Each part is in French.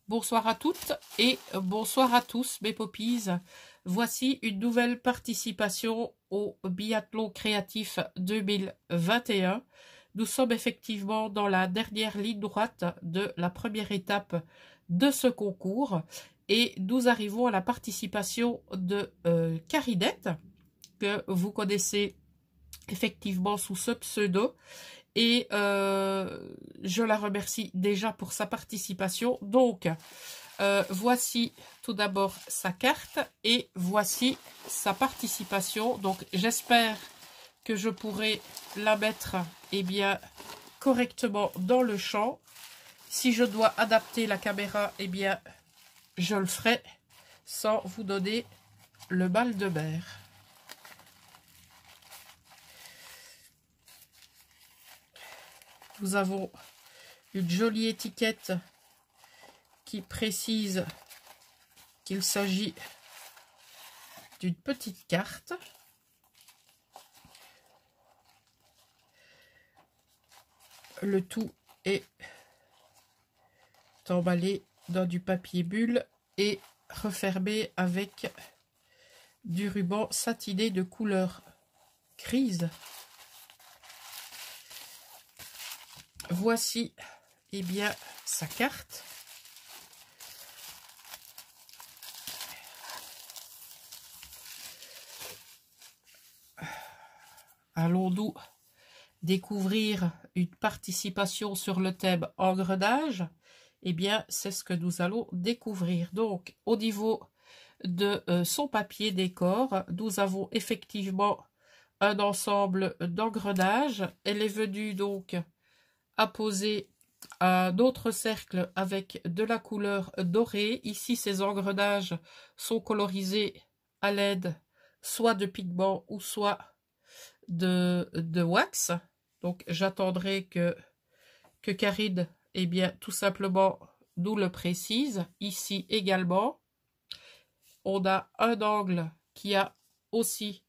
Bonsoir à toutes et bonsoir à tous mes poppies. Voici une nouvelle participation au biathlon créatif 2021. Nous sommes effectivement dans la dernière ligne droite de la première étape de ce concours et nous arrivons à la participation de Caridette, que vous connaissez effectivement sous ce pseudo. Et je la remercie déjà pour sa participation. Donc, voici tout d'abord sa carte et voici sa participation. Donc, j'espère que je pourrai la mettre bien, correctement dans le champ. Si je dois adapter la caméra, bien, je le ferai sans vous donner le mal de mer. Nous avons une jolie étiquette qui précise qu'il s'agit d'une petite carte. Le tout est emballé dans du papier bulle et refermé avec du ruban satiné de couleur grise. Voici bien sa carte. Allons-nous découvrir une participation sur le thème engrenage? Bien, c'est ce que nous allons découvrir. Donc, au niveau de son papier décor, nous avons effectivement un ensemble d'engrenages. Elle est venue donc apposer un autre cercle avec de la couleur dorée. Ici, ces engrenages sont colorisés à l'aide soit de pigments ou soit de wax. Donc, j'attendrai que Karine, bien, tout simplement, nous le précise. Ici également, on a un angle qui a aussi,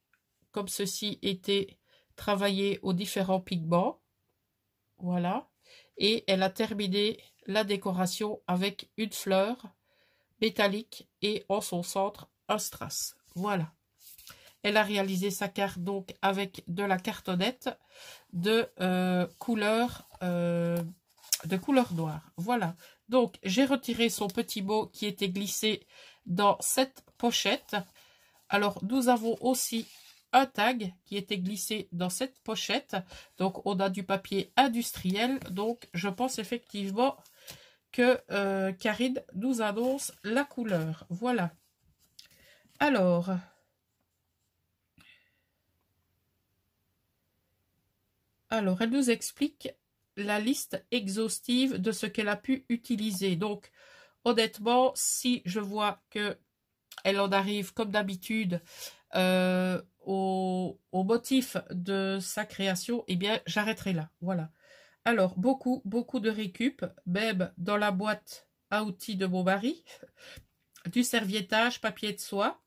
comme ceci, été travaillé aux différents pigments. Voilà. Et elle a terminé la décoration avec une fleur métallique et en son centre un strass. Voilà. Elle a réalisé sa carte donc avec de la cartonnette de couleur noire. Voilà. Donc j'ai retiré son petit mot qui était glissé dans cette pochette. Alors nous avons aussi un tag qui était glissé dans cette pochette. Donc, on a du papier industriel. Donc, je pense effectivement que Karine nous annonce la couleur. Voilà. Alors, elle nous explique la liste exhaustive de ce qu'elle a pu utiliser. Donc, honnêtement, si je vois que elle en arrive comme d'habitude au motif de sa création, bien, j'arrêterai là. Voilà. Alors, beaucoup de récup, même dans la boîte à outils de mon mari, du serviettage, papier de soie,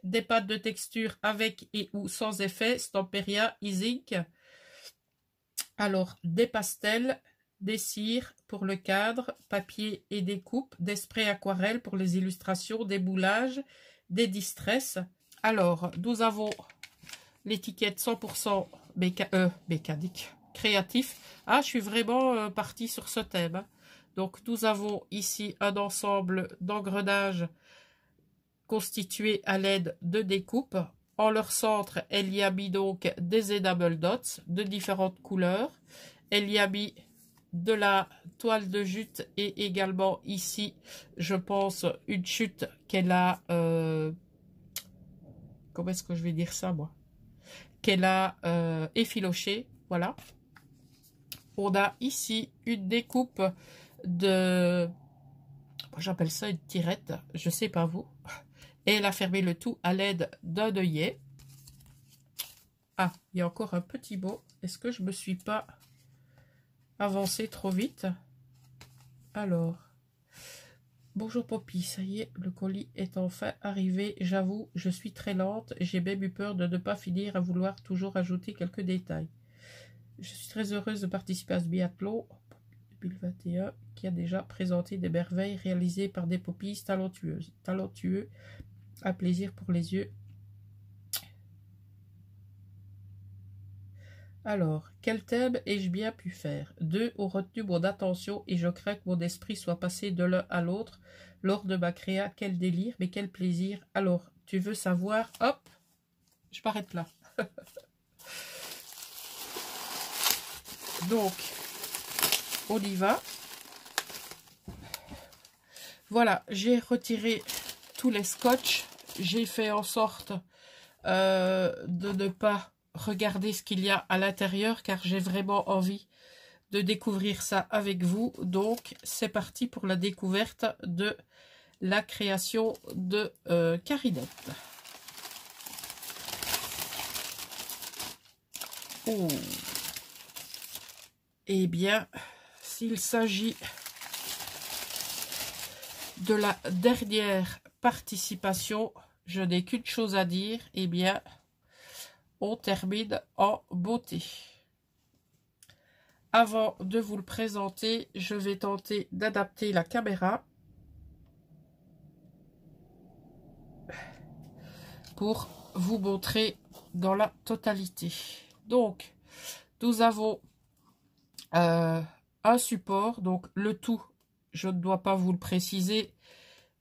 des pâtes de texture avec et ou sans effet, Stamperia, e-zinc. Alors, des pastels, des cires pour le cadre, papier et découpe, des sprays aquarelles pour les illustrations, des moulages, des distress. Alors, nous avons l'étiquette 100% mécanique, créatif. Ah, je suis vraiment partie sur ce thème. Donc, nous avons ici un ensemble d'engrenages constitués à l'aide de découpes. En leur centre, elle y a mis donc des enamel dots de différentes couleurs. Elle y a mis de la toile de jute et également ici, je pense, une chute qu'elle a... comment est-ce que je vais dire ça, moi? Qu'elle a effiloché. Voilà. On a ici une découpe de... J'appelle ça une tirette. Je sais pas vous. Et elle a fermé le tout à l'aide d'un œillet. Ah, il y a encore un petit mot. Est-ce que je me suis pas avancé trop vite? Alors... Bonjour Poppy, ça y est, le colis est enfin arrivé. J'avoue, je suis très lente. J'ai même eu peur de ne pas finir à vouloir toujours ajouter quelques détails. Je suis très heureuse de participer à ce biathlon. 2021, qui a déjà présenté des merveilles réalisées par des poppies talentueuses. Talentueux, un plaisir pour les yeux. Alors, quel thème ai-je bien pu faire? 2 ont retenu mon attention et je crains que mon esprit soit passé de l'un à l'autre lors de ma créa. Quel délire, mais quel plaisir. Alors, tu veux savoir? Hop, je m'arrête là. Donc, on y va. Voilà, j'ai retiré tous les scotch. J'ai fait en sorte de ne pas regarder ce qu'il y a à l'intérieur car j'ai vraiment envie de découvrir ça avec vous. Donc, c'est parti pour la découverte de la création de Caridette. Oh. Eh bien, s'il s'agit de la dernière participation, je n'ai qu'une chose à dire, eh bien, on termine en beauté. Avant de vous le présenter, je vais tenter d'adapter la caméra pour vous montrer dans la totalité. Donc, nous avons un support, donc le tout, je ne dois pas vous le préciser,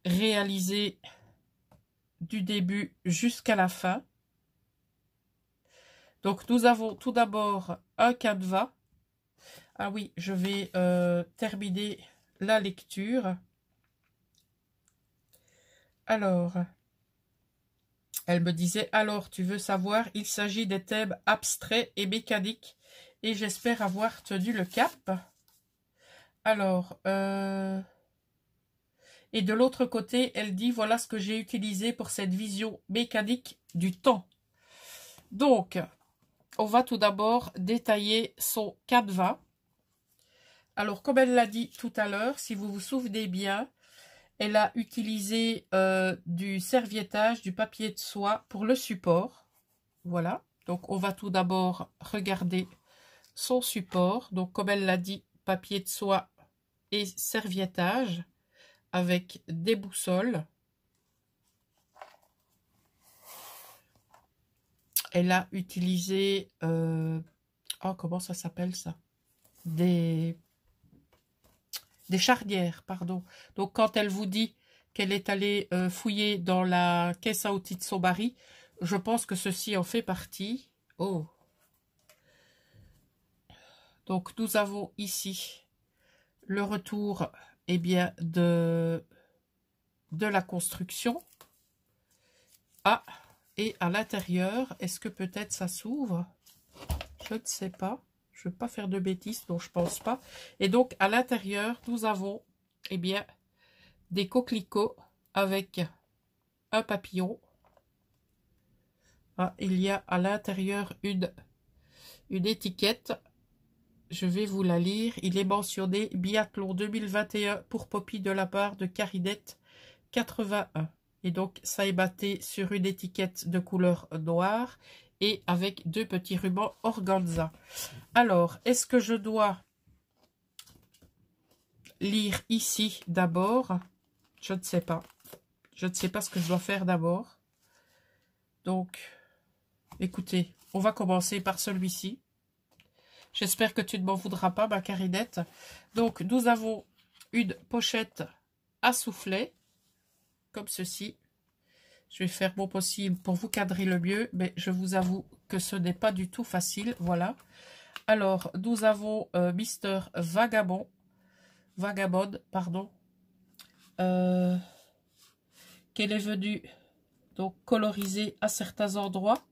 réalisé du début jusqu'à la fin. Donc, nous avons tout d'abord un canevas. Ah oui, je vais terminer la lecture. Alors, elle me disait, alors, tu veux savoir, il s'agit des thèmes abstraits et mécaniques et j'espère avoir tenu le cap. Alors, et de l'autre côté, elle dit, voilà ce que j'ai utilisé pour cette vision mécanique du temps. Donc, on va tout d'abord détailler son canevas. Alors, comme elle l'a dit tout à l'heure, si vous vous souvenez bien, elle a utilisé du serviettage, du papier de soie pour le support. Voilà. Donc, on va tout d'abord regarder son support. Donc, comme elle l'a dit, papier de soie et serviettage avec des boussoles. Elle a utilisé... oh, comment ça s'appelle ça? Des charnières, pardon. Donc, quand elle vous dit qu'elle est allée fouiller dans la caisse à outils de son mari, je pense que ceci en fait partie. Oh. Donc, nous avons ici le retour, eh bien, de la construction. Ah, et à l'intérieur, est-ce que peut-être ça s'ouvre? Je ne sais pas. Je ne veux pas faire de bêtises, donc je ne pense pas. Et donc, à l'intérieur, nous avons, eh bien, des coquelicots avec un papillon. Ah, il y a à l'intérieur une étiquette. Je vais vous la lire. Il est mentionné Biathlon 2021 pour Poppy de la part de Caridette 81. Et donc, ça est batté sur une étiquette de couleur noire et avec 2 petits rubans organza. Alors, est-ce que je dois lire ici d'abord? Je ne sais pas. Je ne sais pas ce que je dois faire d'abord. Donc, écoutez, on va commencer par celui-ci. J'espère que tu ne m'en voudras pas, ma Caridette. Donc, nous avons une pochette à soufflet, comme ceci. Je vais faire mon possible pour vous cadrer le mieux, mais je vous avoue que ce n'est pas du tout facile. Voilà. Alors, nous avons Mister Vagabond, pardon, qu'elle est venue donc coloriser à certains endroits.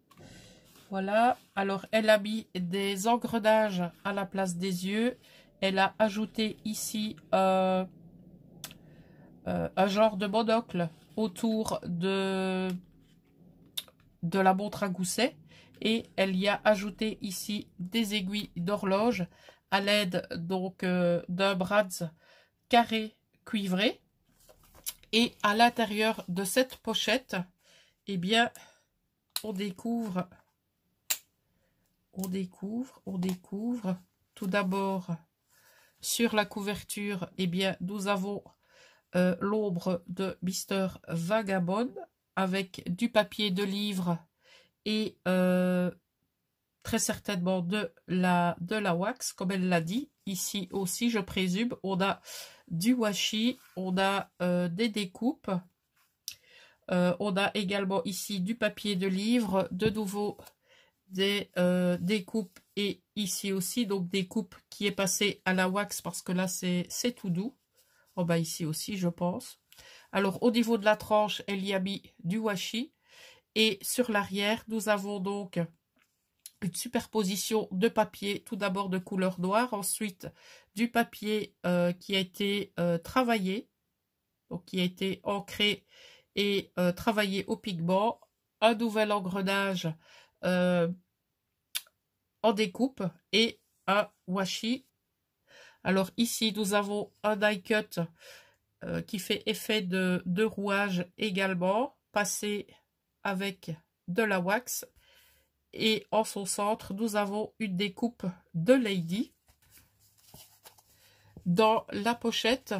Voilà. Alors, elle a mis des engrenages à la place des yeux. Elle a ajouté ici un genre de monocle autour de la montre à gousset. Et elle y a ajouté ici des aiguilles d'horloge à l'aide donc d'un brads carré cuivré. Et à l'intérieur de cette pochette, eh bien, on découvre tout d'abord sur la couverture, eh bien, nous avons l'ombre de Mister Vagabond avec du papier de livre et très certainement de la wax, comme elle l'a dit. Ici aussi, je présume, on a du washi, on a des découpes. On a également ici du papier de livre, de nouveau des découpes et ici aussi, donc des coupes qui est passé à la wax parce que là c'est tout doux. Oh bah ici aussi je pense. Alors au niveau de la tranche, elle y a mis du washi et sur l'arrière nous avons donc une superposition de papier, tout d'abord de couleur noire, ensuite du papier qui a été travaillé, donc qui a été ancré et travaillé au pigment, un nouvel engrenage en découpe et un washi. Alors ici nous avons un die cut qui fait effet de rouage également, passé avec de la wax. Et en son centre, nous avons une découpe de Lady. Dans la pochette,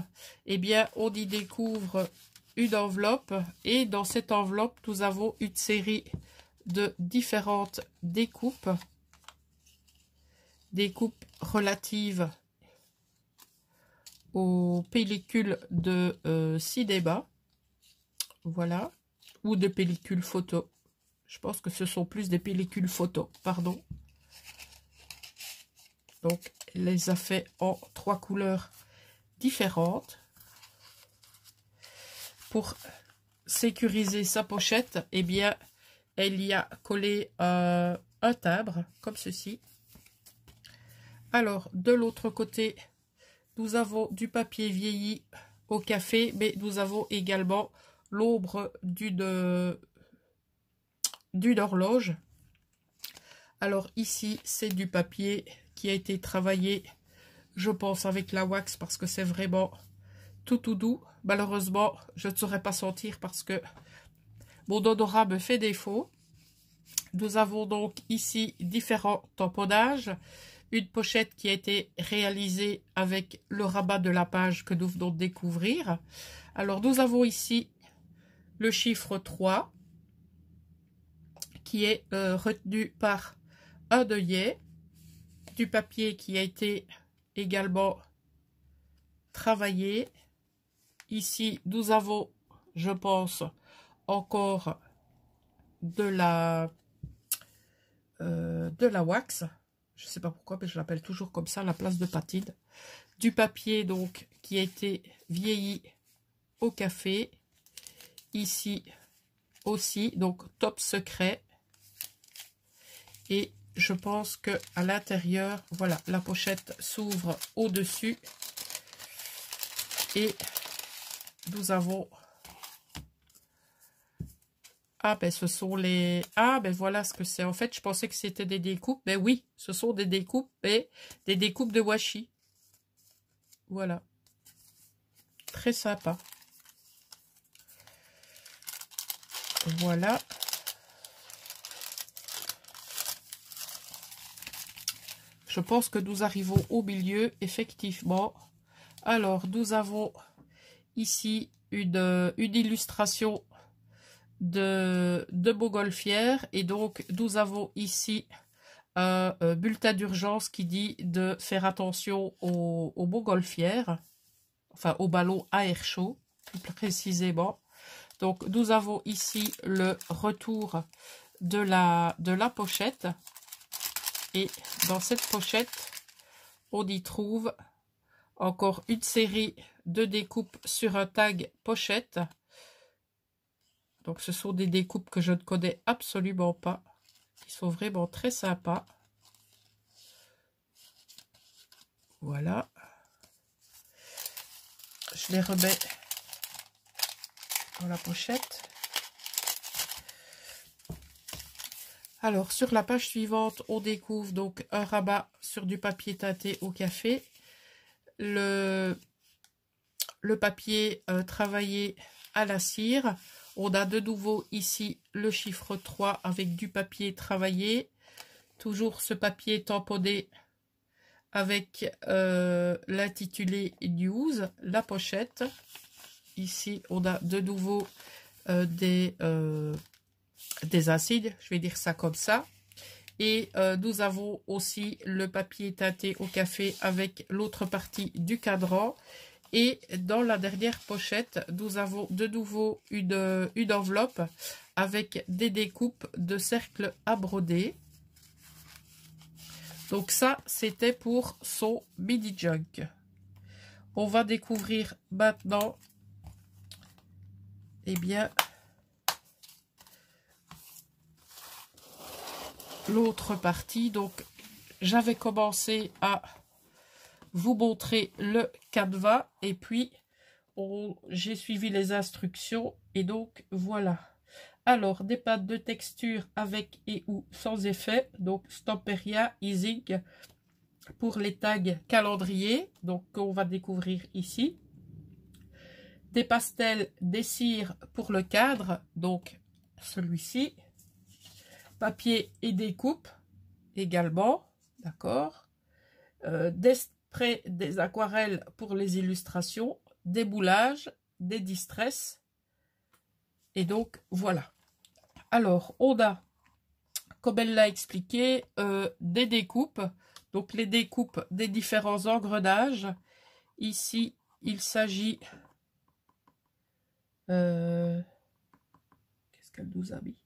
eh bien, on y découvre une enveloppe. Et dans cette enveloppe, nous avons une série de différentes découpes. Découpes relatives aux pellicules de cinéma. Voilà. Ou de pellicules photo. Je pense que ce sont plus des pellicules photo, pardon. Donc, elle les a fait en 3 couleurs différentes. Pour sécuriser sa pochette, eh bien, elle y a collé un timbre, comme ceci. Alors, de l'autre côté, nous avons du papier vieilli au café, mais nous avons également l'ombre d'une horloge. Alors ici, c'est du papier qui a été travaillé, je pense, avec la wax parce que c'est vraiment tout doux. Malheureusement, je ne saurais pas sentir parce que mon odorat me fait défaut. Nous avons donc ici différents tamponnages. Une pochette qui a été réalisée avec le rabat de la page que nous venons de découvrir. Alors nous avons ici le chiffre 3 qui est retenu par un œillet, du papier qui a été également travaillé. Ici, nous avons, je pense, encore de la wax. Je ne sais pas pourquoi, mais je l'appelle toujours comme ça, la place de patine. Du papier, donc, qui a été vieilli au café. Ici aussi, donc, top secret. Et je pense que à l'intérieur, voilà, la pochette s'ouvre au-dessus. Et nous avons... Ah, ben ce sont les... Ah, ben voilà ce que c'est. En fait, je pensais que c'était des découpes. Ben oui, ce sont des découpes, mais des découpes de washi. Voilà. Très sympa. Voilà. Je pense que nous arrivons au milieu, effectivement. Alors, nous avons ici une illustration de montgolfière. Et donc, nous avons ici un bulletin d'urgence qui dit de faire attention aux montgolfières, enfin aux ballons à air chaud, plus précisément. Donc, nous avons ici le retour de la pochette. Et dans cette pochette, on y trouve encore une série de découpes sur un tag pochette. Donc, ce sont des découpes que je ne connais absolument pas. Ils sont vraiment très sympas. Voilà. Je les remets dans la pochette. Alors, sur la page suivante, on découvre donc un rabat sur du papier teinté au café. Le papier travaillé à la cire. On a de nouveau ici le chiffre 3 avec du papier travaillé. Toujours ce papier tamponné avec l'intitulé News, la pochette. Ici, on a de nouveau des acides, je vais dire ça comme ça. Et nous avons aussi le papier teinté au café avec l'autre partie du cadran. Et dans la dernière pochette, nous avons de nouveau une enveloppe avec des découpes de cercles à broder. Donc ça, c'était pour son mini junk. On va découvrir maintenant, eh bien, l'autre partie. Donc, j'avais commencé à vous montrer le canevas et puis j'ai suivi les instructions et donc voilà. Alors, des pâtes de texture avec et ou sans effet, donc Stamperia Easing pour les tags calendrier, donc on va découvrir ici. Des pastels, des cires pour le cadre, donc celui-ci. Papier et découpe également, d'accord. Des sprays, des aquarelles pour les illustrations, des moulages, des distress. Et donc, voilà. Alors, on a, comme elle l'a expliqué, des découpes. Donc, les découpes des différents engrenages. Ici, il s'agit... Qu'est-ce qu'elle nous a mis?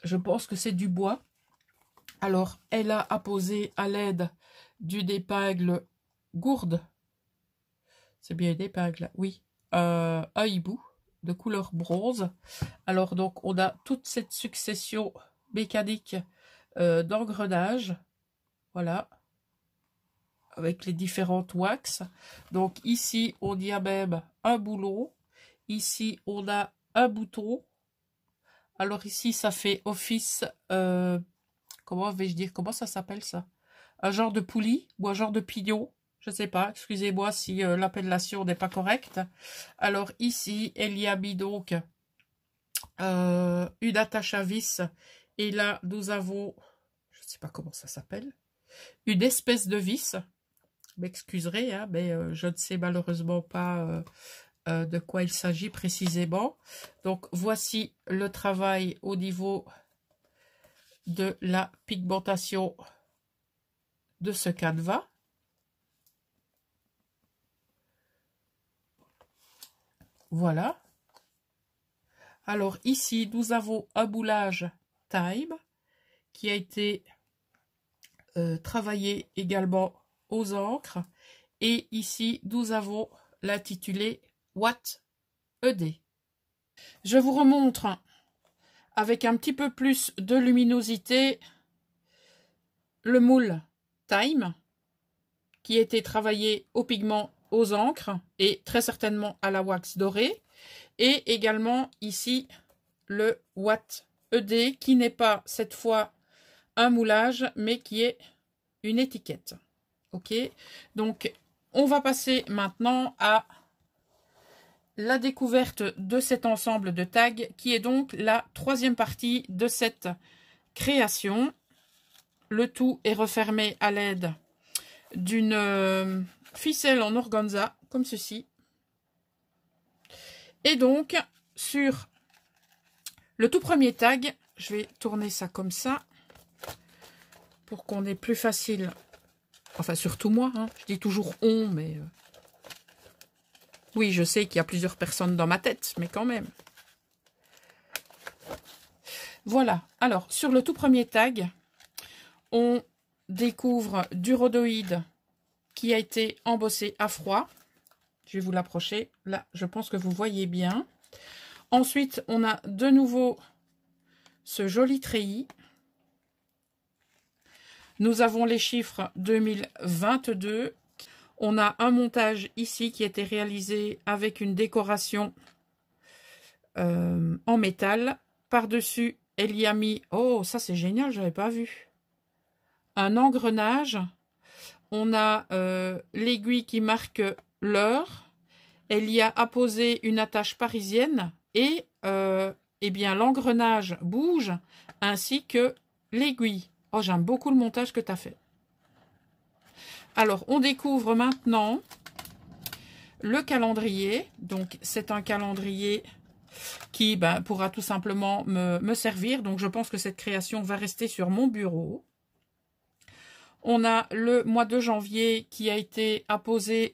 Je pense que c'est du bois. Alors, elle a apposé à l'aide d'une épingle gourde. C'est bien une épingle, oui. Un hibou de couleur bronze. Alors, donc, on a toute cette succession mécanique d'engrenages. Voilà. Avec les différentes wax. Donc, ici, on y a même un boulon. Ici, on a un bouton. Alors, ici, ça fait office... comment vais-je dire? Comment ça s'appelle ça? Un genre de poulie ou un genre de pignon? Je ne sais pas, excusez-moi si l'appellation n'est pas correcte. Alors ici, elle y a mis donc une attache à vis. Et là, nous avons, je ne sais pas comment ça s'appelle, une espèce de vis. Vous m'excuserez, hein, mais je ne sais malheureusement pas de quoi il s'agit précisément. Donc voici le travail au niveau de la pigmentation de ce canevas. Voilà. Alors ici, nous avons un moulage Time qui a été travaillé également aux encres. Et ici, nous avons l'intitulé Watt ED. Je vous remontre avec un petit peu plus de luminosité le moule Time qui a été travaillé au pigment aux encres et très certainement à la wax dorée. Et également ici le Watt ED qui n'est pas cette fois un moulage mais qui est une étiquette. Ok, donc on va passer maintenant à la découverte de cet ensemble de tags qui est donc la troisième partie de cette création. Le tout est refermé à l'aide d'une ficelle en organza comme ceci. Et donc sur le tout premier tag, je vais tourner ça comme ça pour qu'on ait plus facile. Enfin, surtout moi, hein. Je dis toujours on, mais... Oui, je sais qu'il y a plusieurs personnes dans ma tête, mais quand même. Voilà. Alors, sur le tout premier tag, on découvre du rhodoïde qui a été embossé à froid. Je vais vous l'approcher. Là, je pense que vous voyez bien. Ensuite, on a de nouveau ce joli treillis. Nous avons les chiffres 2022. On a un montage ici qui a été réalisé avec une décoration en métal. Par-dessus, elle y a mis... Oh, ça c'est génial, je n'avais pas vu. Un engrenage. On a l'aiguille qui marque l'heure. Elle y a apposé une attache parisienne. Et eh bien l'engrenage bouge ainsi que l'aiguille. Oh, j'aime beaucoup le montage que tu as fait. Alors, on découvre maintenant le calendrier. Donc, c'est un calendrier qui pourra tout simplement me servir. Donc, je pense que cette création va rester sur mon bureau. On a le mois de janvier qui a été apposé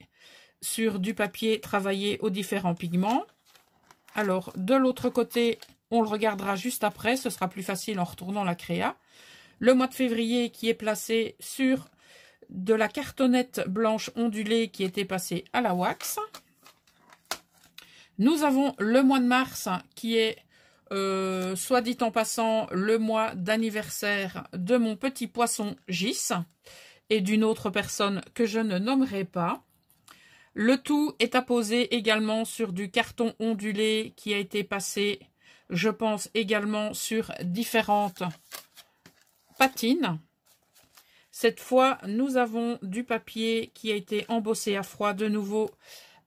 sur du papier travaillé aux différents pigments. Alors, de l'autre côté, on le regardera juste après. Ce sera plus facile en retournant la créa. Le mois de février qui est placé sur de la cartonnette blanche ondulée qui était passée à la wax. Nous avons le mois de mars qui est, soit dit en passant, le mois d'anniversaire de mon petit poisson Gis et d'une autre personne que je ne nommerai pas. Le tout est apposé également sur du carton ondulé qui a été passé, je pense, également sur différentes patines. Cette fois, nous avons du papier qui a été embossé à froid de nouveau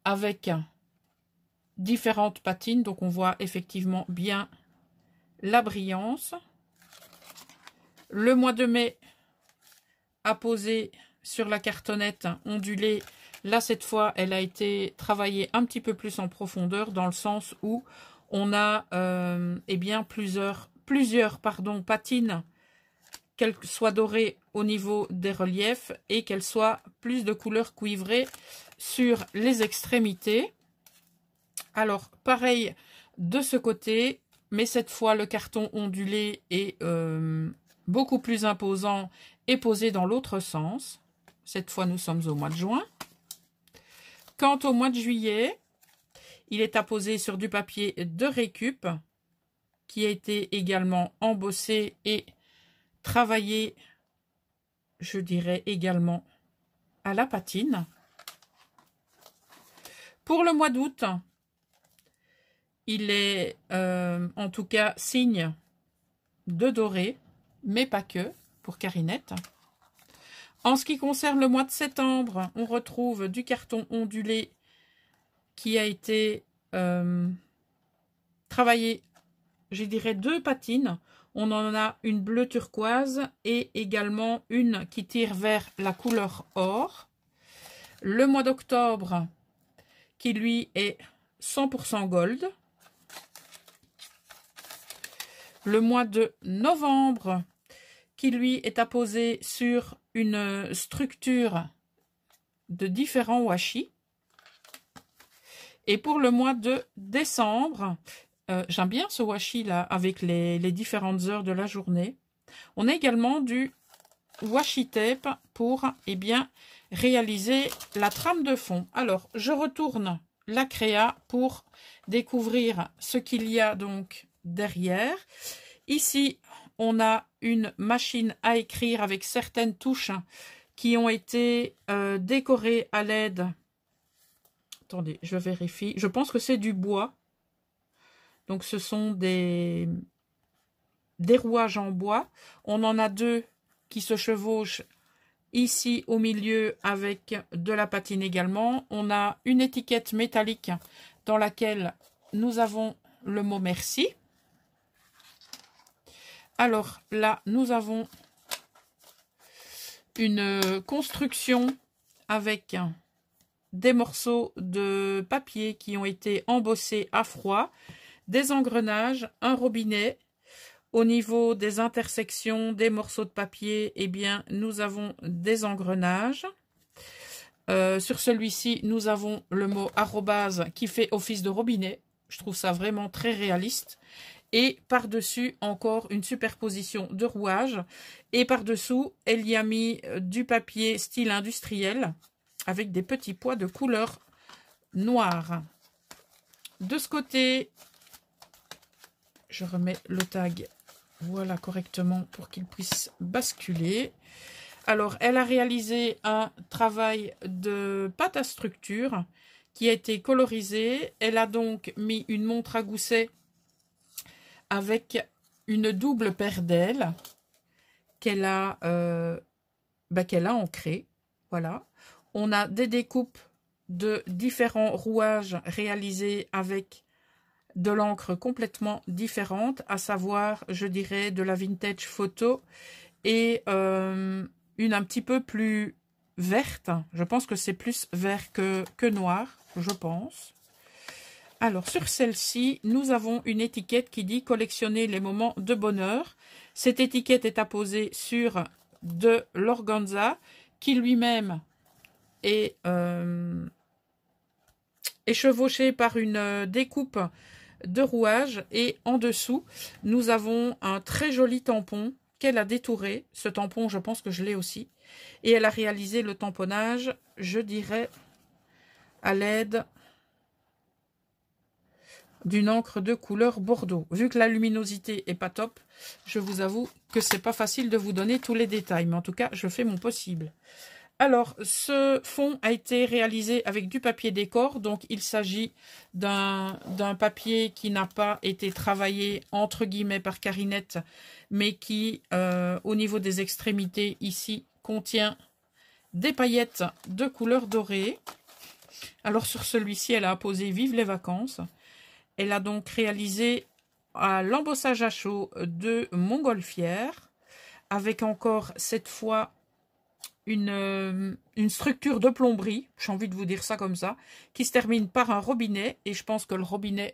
avec différentes patines. Donc, on voit effectivement bien la brillance. Le mois de mai apposé sur la cartonnette ondulée. Là, cette fois, elle a été travaillée un petit peu plus en profondeur dans le sens où on a plusieurs patines, qu'elles soient dorées au niveau des reliefs et qu'elles soient plus de couleur cuivrée sur les extrémités. Alors, pareil de ce côté, mais cette fois, le carton ondulé est beaucoup plus imposant et posé dans l'autre sens. Cette fois, nous sommes au mois de juin. Quant au mois de juillet, il est apposé sur du papier de récup qui a été également embossé et travaillé, je dirais également à la patine. Pour le mois d'août, il est en tout cas signe de doré, mais pas que, pour Carinette. En ce qui concerne le mois de septembre, on retrouve du carton ondulé qui a été travaillé, je dirais, 2 patines. On en a une bleu turquoise et également une qui tire vers la couleur or. Le mois d'octobre, qui lui est 100% gold. Le mois de novembre, qui lui est apposé sur une structure de différents washi. Et pour le mois de décembre, j'aime bien ce washi là avec les différentes heures de la journée. On a également du washi tape pour réaliser la trame de fond. Alors, je retourne la créa pour découvrir ce qu'il y a donc derrière. Ici, on a une machine à écrire avec certaines touches qui ont été décorées à l'aide. Attendez, je vérifie. Je pense que c'est du bois. Donc, ce sont des rouages en bois. On en a 2 qui se chevauchent ici au milieu avec de la patine également. On a une étiquette métallique dans laquelle nous avons le mot merci. Alors là, nous avons une construction avec des morceaux de papier qui ont été embossés à froid, des engrenages, un robinet. Au niveau des intersections des morceaux de papier, nous avons des engrenages. Sur celui-ci, nous avons le mot arrobase qui fait office de robinet. Je trouve ça vraiment très réaliste. Et par-dessus, encore une superposition de rouages. Et par-dessous, elle y a mis du papier style industriel avec des petits pois de couleur noire. De ce côté, je remets le tag voilà correctement pour qu'il puisse basculer. Alors, elle a réalisé un travail de pâte à structure qui a été colorisé. Elle a donc mis une montre à gousset avec une double paire d'ailes qu'elle a, ancrée. Voilà. On a des découpes de différents rouages réalisés avec de l'encre complètement différente, à savoir, je dirais, de la vintage photo et une un petit peu plus verte. Je pense que c'est plus vert que noir, je pense. Alors, sur celle-ci, nous avons une étiquette qui dit « Collectionner les moments de bonheur ». Cette étiquette est apposée sur de l'organza qui lui-même est chevauché par une découpe de rouage. Et en dessous, nous avons un très joli tampon qu'elle a détouré. Ce tampon, je pense que je l'ai aussi. Et elle a réalisé le tamponnage, je dirais, à l'aide d'une encre de couleur bordeaux. Vu que la luminosité est pas top, je vous avoue que c'est pas facile de vous donner tous les détails, mais en tout cas, je fais mon possible. Alors, ce fond a été réalisé avec du papier décor, donc il s'agit d'un papier qui n'a pas été travaillé entre guillemets par Carinette, mais qui, au niveau des extrémités ici, contient des paillettes de couleur dorée. Alors sur celui-ci, elle a apposé « Vive les vacances ». Elle a donc réalisé l'embossage à chaud de montgolfière, avec encore cette fois une structure de plomberie, j'ai envie de vous dire ça comme ça, qui se termine par un robinet, et je pense que le robinet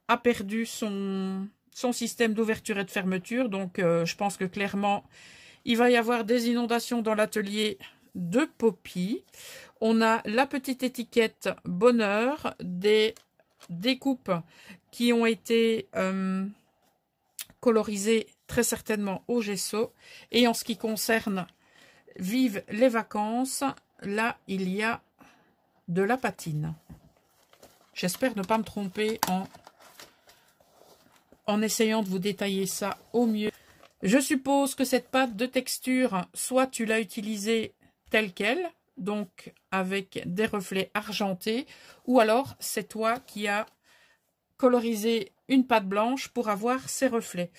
a perdu son système d'ouverture et de fermeture, donc je pense que clairement, il va y avoir des inondations dans l'atelier de Poppy. On a la petite étiquette bonheur, des découpes qui ont été colorisées très certainement au gesso. Et en ce qui concerne Vive les vacances, là il y a de la patine. J'espère ne pas me tromper en essayant de vous détailler ça au mieux. Je suppose que cette pâte de texture, soit tu l'as utilisée telle qu'elle, donc avec des reflets argentés, ou alors c'est toi qui as colorisé une pâte blanche pour avoir ces reflets.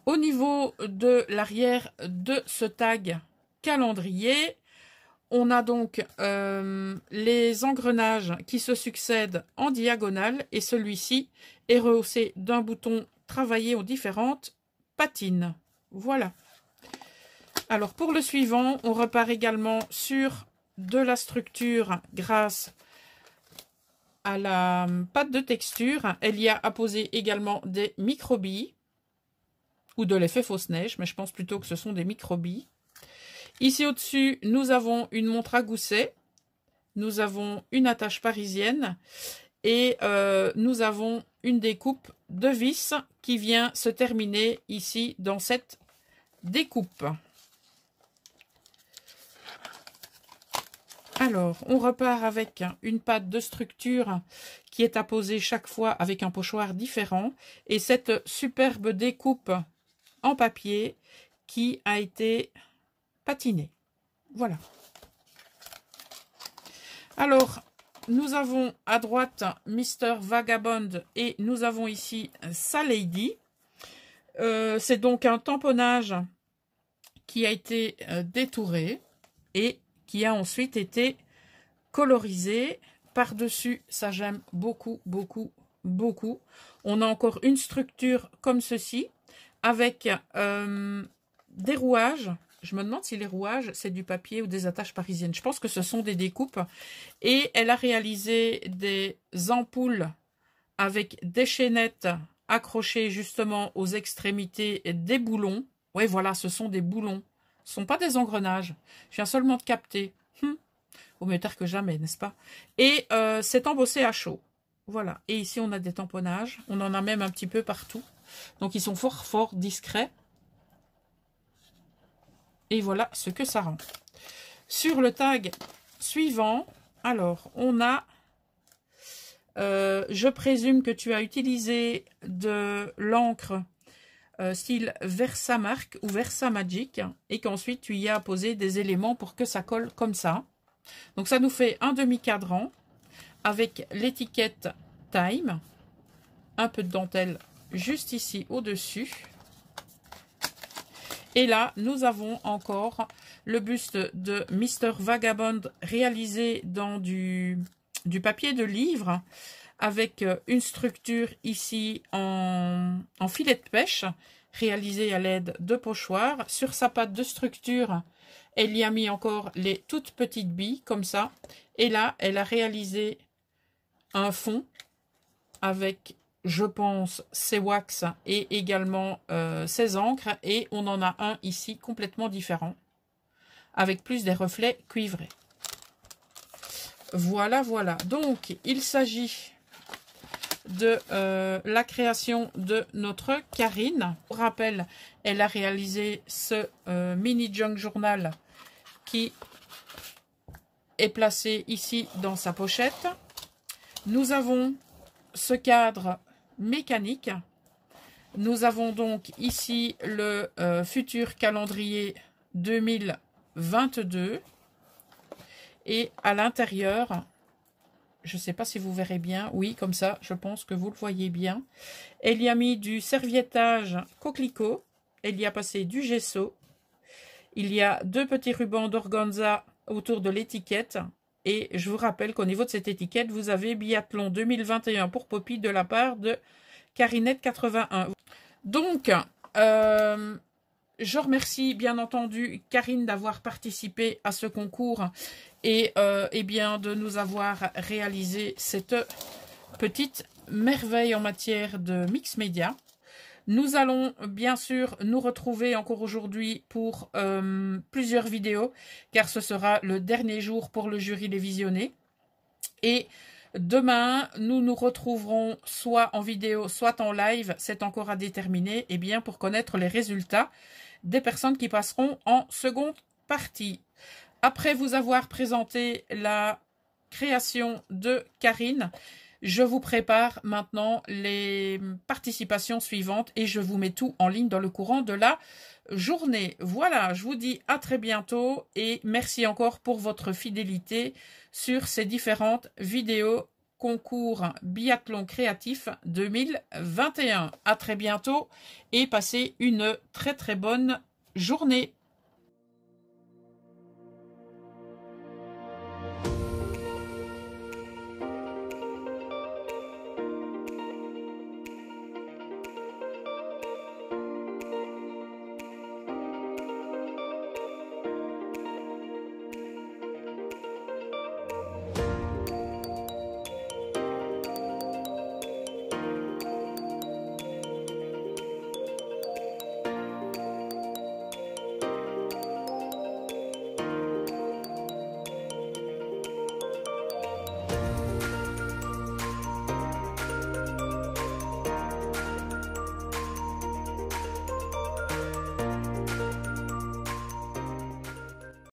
Au niveau de l'arrière de ce tag calendrier, on a donc les engrenages qui se succèdent en diagonale et celui-ci est rehaussé d'un bouton travaillé aux différentes patines. Voilà. Alors pour le suivant, on repart également sur de la structure grâce à la pâte de texture. Elle y a apposé également des microbilles ou de l'effet fausse neige, mais je pense plutôt que ce sont des microbilles. Ici au-dessus, nous avons une montre à gousset, nous avons une attache parisienne et nous avons une découpe de vis qui vient se terminer ici dans cette découpe. Alors, on repart avec une pâte de structure qui est apposée chaque fois avec un pochoir différent et cette superbe découpe en papier qui a été patinée. Voilà. Alors, nous avons à droite Mr. Vagabond et nous avons ici sa Lady. C'est donc un tamponnage qui a été détouré et qui a ensuite été colorisé par-dessus. Ça, j'aime beaucoup, beaucoup, beaucoup. On a encore une structure comme ceci avec des rouages. Je me demande si les rouages, c'est du papier ou des attaches parisiennes. Je pense que ce sont des découpes. Et elle a réalisé des ampoules avec des chaînettes accrochées justement aux extrémités des boulons. Oui, voilà, ce sont des boulons. Ce ne sont pas des engrenages. Je viens seulement de capter. Au mieux tard que jamais, n'est-ce pas? Et c'est embossé à chaud. Voilà. Et ici, on a des tamponnages. On en a même un petit peu partout. Donc, ils sont fort, fort discrets. Et voilà ce que ça rend. Sur le tag suivant, alors, on a... je présume que tu as utilisé de l'encre style Versamark ou Versamagic et qu'ensuite tu y as posé des éléments pour que ça colle comme ça. Donc ça nous fait un demi-cadran avec l'étiquette Time, un peu de dentelle juste ici au-dessus. Et là, nous avons encore le buste de Mr. Vagabond réalisé dans du papier de livre avec une structure ici en filet de pêche réalisé à l'aide de pochoirs. Sur sa pâte de structure, elle y a mis encore les toutes petites billes, comme ça. Et là, elle a réalisé un fond avec, je pense, ses wax et également ses encres. Et on en a un ici complètement différent, avec plus des reflets cuivrés. Voilà, voilà. Donc, il s'agit de la création de notre Karine. Pour rappel, elle a réalisé ce mini junk journal qui est placé ici dans sa pochette. Nous avons ce cadre mécanique. Nous avons donc ici le futur calendrier 2022. Et à l'intérieur, je ne sais pas si vous verrez bien. Oui, comme ça, je pense que vous le voyez bien. Elle y a mis du serviettage coquelicot. Elle y a passé du gesso. Il y a 2 petits rubans d'organza autour de l'étiquette. Et je vous rappelle qu'au niveau de cette étiquette, vous avez Biathlon 2021 pour Poppy de la part de Carinette81. Donc, je remercie bien entendu Karine d'avoir participé à ce concours et bien de nous avoir réalisé cette petite merveille en matière de mix média. Nous allons bien sûr nous retrouver encore aujourd'hui pour plusieurs vidéos, car ce sera le dernier jour pour le jury les visionner. Et demain, nous nous retrouverons soit en vidéo, soit en live, c'est encore à déterminer, et bien pour connaître les résultats des personnes qui passeront en seconde partie. Après vous avoir présenté la création de Karine, je vous prépare maintenant les participations suivantes et je vous mets tout en ligne dans le courant de la journée. Voilà, je vous dis à très bientôt et merci encore pour votre fidélité sur ces différentes vidéos concours biathlon créatif 2021. À très bientôt et passez une très très bonne journée.